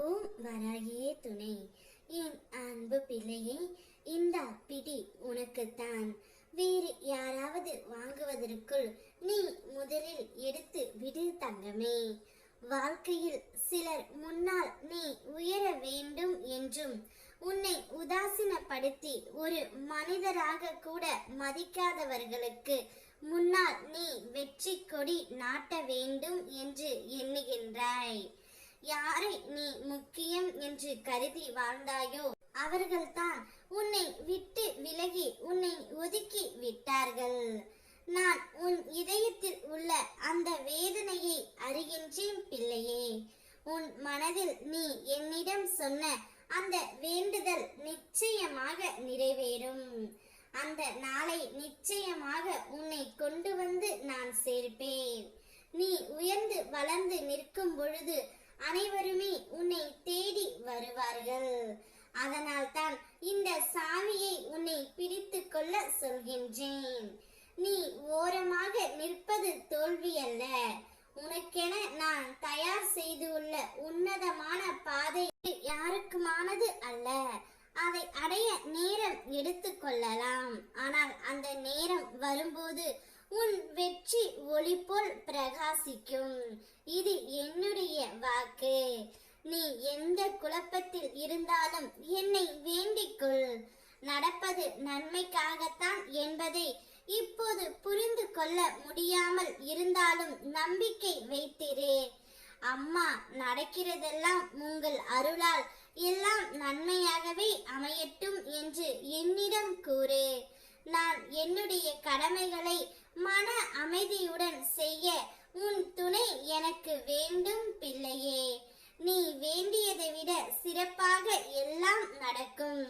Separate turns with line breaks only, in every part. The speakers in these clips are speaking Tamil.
ஓம் வராகியே துணை. என் அன்பு பிள்ளையே, இந்த பிடி உனக்குத்தான். வேறு யாராவது வாங்குவதற்குள் நீ முதலில் எடுத்து விடு தங்கமே. வாழ்க்கையில் சிலர் முன்னால் நீ உயர வேண்டும் என்றும் உன்னை உதாசீனப்படுத்தி ஒரு மனிதராக கூட மதிக்காதவர்களுக்கு முன்னால் நீ வெற்றி கொடி நாட்ட வேண்டும் என்று எண்ணுகின்றாய். யாரை நீ முக்கியம் என்று கருதி வாழ்ந்தாயோ அவர்கள்தான் உன்னை விட்டு விலகி உன்னை ஒதுக்கி விட்டார்கள். நான் உன் இதயத்தில் உள்ள அந்த வேதனையை அறிகின்றேன் பிள்ளையே. உன் மனதில் நீ என்னிடம் சொன்ன அந்த வேண்டுதல் நிச்சயமாக நிறைவேறும். அந்த நாளை நிச்சயமாக உன்னை கொண்டு வந்து நான் சேர்ப்பேன். நீ உயர்ந்து வளர்ந்து நிற்கும் பொழுது அனைவருமே உன்னை தேடி வருவார்கள். அதனால் தான் இந்த சாவியை உன்னை பிடித்து கொள்ள சொல்கின்றேன். நீ ஓரமாக நிற்பது தோல்வி அல்ல. உனக்கென நான் தயார் செய்துள்ள உன்னதமான பாதை யாருக்குமானது அல்ல. அதை அடைய நேரம் எடுத்து கொள்ளலாம். ஆனால் அந்த நேரம் வரும்போது உன் வெற்றி ஒளி போல் பிரகாசிக்கும். இது என்னுடைய வாக்கு. நீ எந்த குழப்பத்தில் இருந்தாலும் என்னை வேண்டிக்கொள். நடப்பது நன்மைக்காகத்தான் என்பதை இப்போது புரிந்து கொள்ள முடியாமல் இருந்தாலும் நம்பிக்கை வைத்திரு. அம்மா, நடக்கிறதெல்லாம் உங்கள் அருளால் எல்லாம் நன்மையாகவே அமையட்டும் என்று என்னிடம் கூறு. நான் என்னுடைய கடமைகளை மன அமைதியுடன் செய்ய உன் துணை எனக்கு வேண்டும் பிள்ளையே. நீ வேண்டியதை விட சிறப்பாக எல்லாம் நடக்கும்.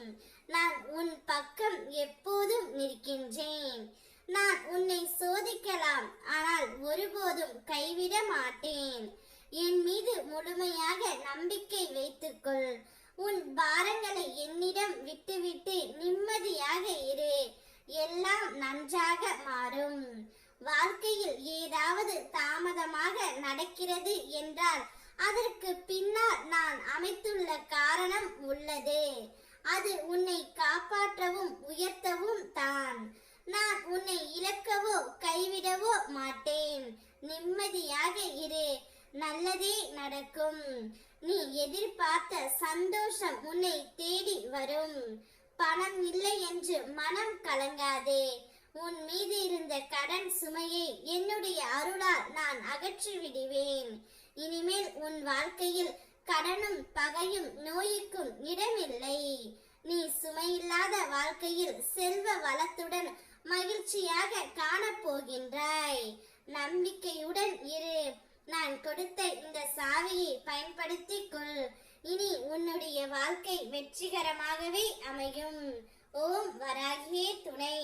நான் உன் பக்கம் எப்போதும் நிற்கின்றேன். நான் உன்னை சோதிக்கலாம், ஆனால் ஒருபோதும் கைவிட மாட்டேன். என் மீது முழுமையாக நம்பிக்கை வைத்துக்கொள். உன் பாரங்களை என்னிடம் விட்டுவிட்டு நிம்மதியாக இரு. எல்லாம் நன்றாக மாறும். வாழ்க்கையில் ஏதாவது தாமதமாக நடக்கிறது என்றால் அதற்கு பின்னால் நான் அமைத்துள்ள காரணம் உள்ளது. அது உன்னை காப்பாற்றவும் உயர்த்தவும் தான். நான் உன்னை இழக்கவோ கைவிடவோ மாட்டேன். நிம்மதியாக இரு. நல்லதே நடக்கும். நீ எதிர்பார்த்த சந்தோஷம் உன்னை தேடி வரும். பணம் இல்லை என்று மனம் கலங்காதே. உன் மீது இருந்த கடன் சுமையை என்னுடைய அருளால் நான் அகற்றி விடுவேன். இனிமேல் உன் வாழ்க்கையில் கடனும் பகையும் நோய்க்கும் இடமில்லை. நீ சுமையில்லாத வாழ்க்கையில் செல்வ வளத்துடன் மகிழ்ச்சியாக காணப்போகின்றாய். நம்பிக்கையுடன் இரு. நான் கொடுத்த இந்த சாவியை பயன்படுத்திக் கொள். இனி உன்னுடைய வாழ்க்கை வெற்றிகரமாகவே அமையும். ஓம் வராகியே துணை.